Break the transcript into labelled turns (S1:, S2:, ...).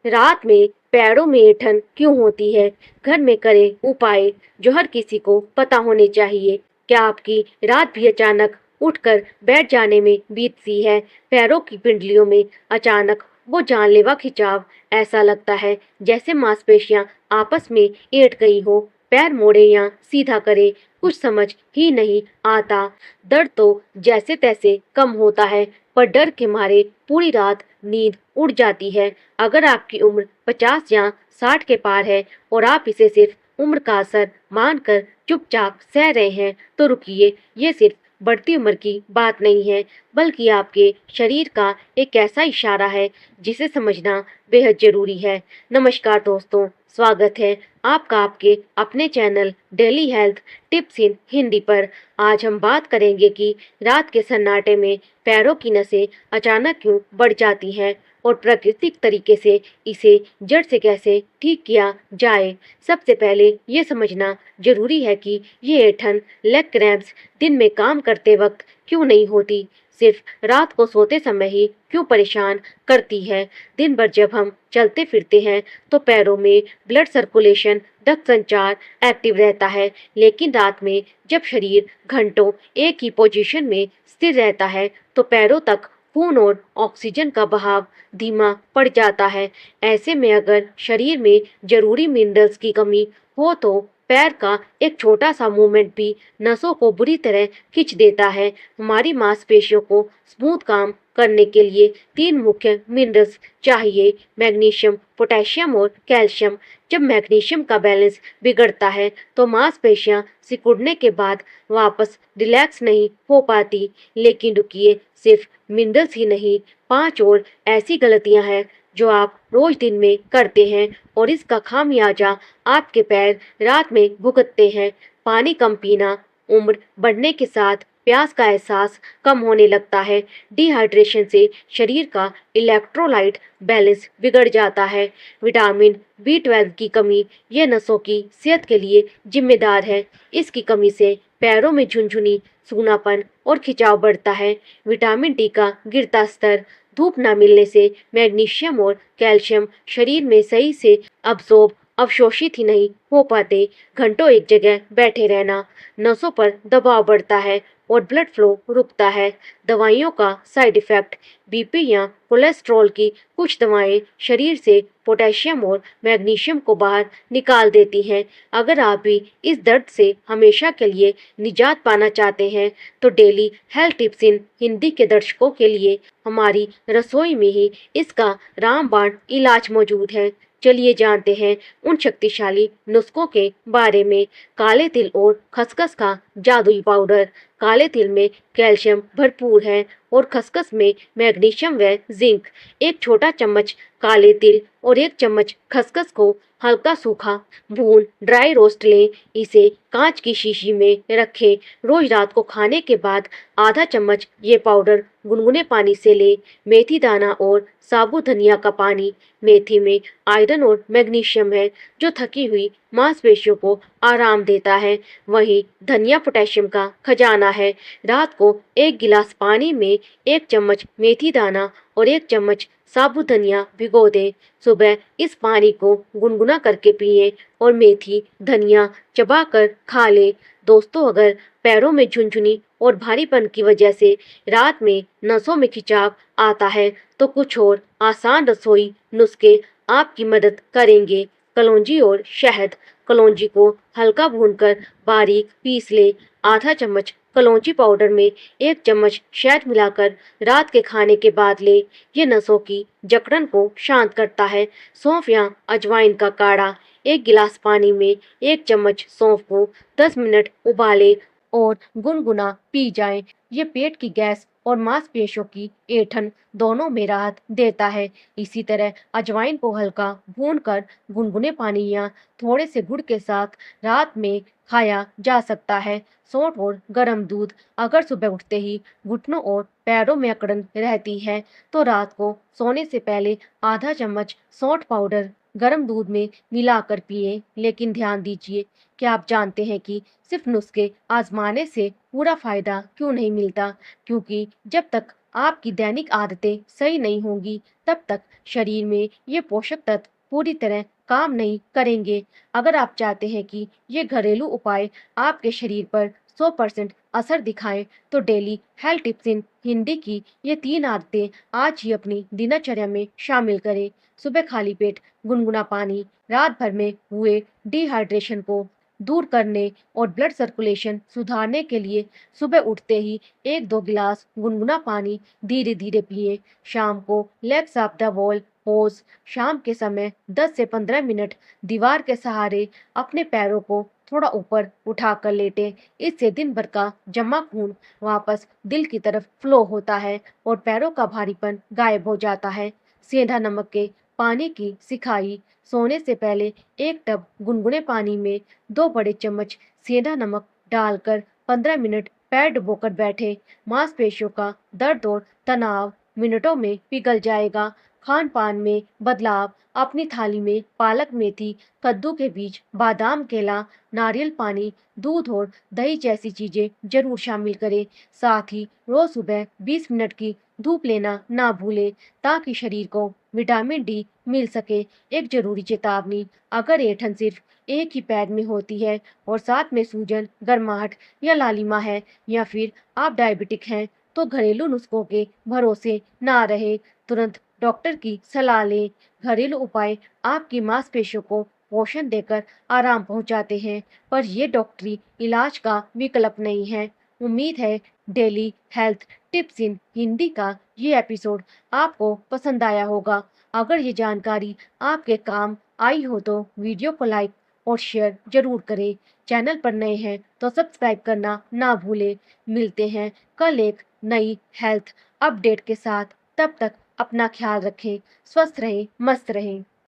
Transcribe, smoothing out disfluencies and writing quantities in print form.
S1: रात में पैरों में ऐंठन क्यों होती है? घर में करें उपाय जो हर किसी को पता होने चाहिए। क्या आपकी रात भी अचानक उठकर बैठ जाने में बीतती है? पैरों की पिंडलियों में अचानक वो जानलेवा खिंचाव, ऐसा लगता है जैसे मांसपेशियां आपस में ऐंठ गई हो। पैर मोड़े या सीधा करे, कुछ समझ ही नहीं आता। दर्द तो जैसे तैसे कम होता है, पर डर के मारे पूरी रात नींद उड़ जाती है। अगर आपकी उम्र 50 या 60 के पार है और आप इसे सिर्फ उम्र का असर मानकर चुपचाप सह रहे हैं, तो रुकिए। ये सिर्फ बढ़ती उम्र की बात नहीं है, बल्कि आपके शरीर का एक ऐसा इशारा है जिसे समझना बेहद जरूरी है। नमस्कार दोस्तों, स्वागत है आपका आपके अपने चैनल डेली हेल्थ टिप्स इन हिंदी पर। आज हम बात करेंगे कि रात के सन्नाटे में पैरों की नसें अचानक क्यों बढ़ जाती हैं और प्राकृतिक तरीके से इसे जड़ से कैसे ठीक किया जाए। सबसे पहले ये समझना जरूरी है कि ये ऐंठन, लेग क्रैम्प्स दिन में काम करते वक्त क्यों नहीं होती, सिर्फ रात को सोते समय ही क्यों परेशान करती है। दिन भर जब हम चलते फिरते हैं तो पैरों में ब्लड सर्कुलेशन, रक्त संचार एक्टिव रहता है, लेकिन रात में जब शरीर घंटों एक ही पोजीशन में स्थिर रहता है तो पैरों तक खून और ऑक्सीजन का बहाव धीमा पड़ जाता है। ऐसे में अगर शरीर में जरूरी मिनरल्स की कमी हो तो पैर का एक छोटा सा मूवमेंट भी नसों को बुरी तरह खींच देता है। हमारी मांसपेशियों को स्मूथ काम करने के लिए 3 मुख्य मिनरल्स चाहिए: मैग्नीशियम, पोटेशियम और कैल्शियम। जब मैग्नीशियम का बैलेंस बिगड़ता है तो मांसपेशियां सिकुड़ने के बाद वापस रिलैक्स नहीं हो पाती। लेकिन रुकिए, सिर्फ मिनरल्स ही नहीं, 5 और ऐसी गलतियां हैं जो आप रोज दिन में करते हैं और इसका खामियाजा आपके पैर रात में भुगतते हैं। पानी कम पीना, उम्र बढ़ने के साथ प्यास का एहसास कम होने लगता है। डिहाइड्रेशन से शरीर का इलेक्ट्रोलाइट बैलेंस बिगड़ जाता है। विटामिन B12 की कमी ये नसों की सेहत के लिए जिम्मेदार है। इसकी कमी से पैरों में झुनझुनी, सूनापन और खिंचाव बढ़ता है। विटामिन D का गिरता स्तर, धूप न मिलने से मैग्नीशियम और कैल्शियम शरीर में सही से अवशोषित ही नहीं हो पाते। घंटों एक जगह बैठे रहना, नसों पर दबाव बढ़ता है और ब्लड फ्लो रुकता है। दवाइयों का साइड इफेक्ट, BP या कोलेस्ट्रॉल की कुछ दवाएं शरीर से पोटेशियम और मैग्नीशियम को बाहर निकाल देती हैं। अगर आप भी इस दर्द से हमेशा के लिए निजात पाना चाहते हैं तो डेली हेल्थ टिप्स इन हिंदी के दर्शकों के लिए हमारी रसोई में ही इसका रामबाण इलाज मौजूद है। चलिए जानते हैं उन शक्तिशाली नुस्खों के बारे में। काले तिल और खसखस का जादुई पाउडर। काले तिल में कैल्शियम भरपूर है और खसखस में मैग्नीशियम व जिंक। एक छोटा चम्मच काले तिल और 1 चम्मच खसखस को हल्का सूखा भून ड्राई रोस्ट लें। इसे कांच की शीशी में रखें। रोज रात को खाने के बाद आधा चम्मच ये पाउडर गुनगुने पानी से लें। मेथी दाना और साबुत धनिया का पानी। मेथी में आयरन और मैग्नीशियम है जो थकी हुई मांसपेशियों को आराम देता है। वहीं धनिया पोटेशियम का खजाना है। रात को 1 गिलास पानी में 1 चम्मच मेथी दाना और 1 चम्मच साबुत धनिया भिगो दें। सुबह इस पानी को गुनगुना करके पिएं और मेथी धनिया चबाकर खा लें। दोस्तों, अगर पैरों में झुनझुनी और भारीपन की वजह से रात में नसों में खिंचाव आता है तो कुछ और आसान रसोई नुस्खे आपकी मदद करेंगे। कलौंजी और शहद। कलौंजी को हल्का भूनकर बारीक पीस लें। आधा चम्मच कलौंजी पाउडर में 1 चम्मच शहद मिलाकर रात के खाने के बाद लें। ये नसों की जकड़न को शांत करता है। सौंफ या अजवाइन का काढ़ा। 1 गिलास पानी में 1 चम्मच सौंफ को 10 मिनट उबालें और गुनगुना पी जाएं। ये पेट की गैस और मांसपेशियों की ऐंठन दोनों में राहत देता है। इसी तरह अजवाइन को हल्का भूनकर गुनगुने पानी या थोड़े से गुड़ के साथ रात में खाया जा सकता है। सौंठ और गर्म दूध। अगर सुबह उठते ही घुटनों और पैरों में अकड़न रहती है तो रात को सोने से पहले आधा चम्मच सौंठ पाउडर गर्म दूध में मिलाकर पिए। लेकिन ध्यान दीजिए, क्या आप जानते हैं कि सिर्फ नुस्खे आजमाने से पूरा फायदा क्यों नहीं मिलता? क्योंकि जब तक आपकी दैनिक आदतें सही नहीं होंगी, तब तक शरीर में ये पोषक तत्व पूरी तरह काम नहीं करेंगे। अगर आप चाहते हैं कि ये घरेलू उपाय आपके शरीर पर 100% असर दिखाएं, तो डेली हेल्थ टिप्स इन हिंदी की ये 3 आदतें आज ही अपनी दिनचर्या में शामिल करें। सुबह खाली पेट गुनगुना पानी, रात भर में हुए डिहाइड्रेशन को दूर करने और ब्लड सर्कुलेशन सुधारने के लिए सुबह उठते ही 1-2 गिलास गुनगुना पानी धीरे धीरे पिए। शाम को legs of the wall pose, शाम के समय 10 से 15 मिनट दीवार के सहारे अपने पैरों को थोड़ा ऊपर उठाकर लेटें। इससे दिन भर का जमा खून वापस दिल की तरफ फ्लो होता है और पैरों का भारीपन गायब हो जाता है। सेंधा नमक के पानी की सिखाई, सोने से पहले 1 टब गुनगुने पानी में 2 बड़े चम्मच सेंधा नमक डालकर 15 मिनट पैर डुबोकर बैठे। मांसपेशियों का दर्द और तनाव मिनटों में पिघल जाएगा। खान पान में बदलाव, अपनी थाली में पालक मेथी, कद्दू के बीज, बादाम केला, नारियल पानी, दूध और दही जैसी चीजें जरूर शामिल करें। साथ ही रोज सुबह 20 मिनट की धूप लेना ना भूलें, ताकि शरीर को विटामिन डी मिल सके। एक जरूरी चेतावनी, अगर ऐंठन सिर्फ एक ही पैर में होती है और साथ में सूजन, गर्माहट या लालिमा है, या फिर आप डायबिटिक हैं, तो घरेलू नुस्खों के भरोसे ना रहे, तुरंत डॉक्टर की सलाह लें। घरेलू उपाय आपकी मांसपेशियों को पोषण देकर आराम पहुंचाते हैं, पर ये डॉक्टरी इलाज का विकल्प नहीं है। उम्मीद है डेली हेल्थ टिप्स इन हिंदी का ये एपिसोड आपको पसंद आया होगा। अगर ये जानकारी आपके काम आई हो तो वीडियो को लाइक और शेयर जरूर करें। चैनल पर नए हैं तो सब्सक्राइब करना ना भूलें। मिलते हैं कल एक नई हेल्थ अपडेट के साथ। तब तक अपना ख्याल रखें, स्वस्थ रहें, मस्त रहें।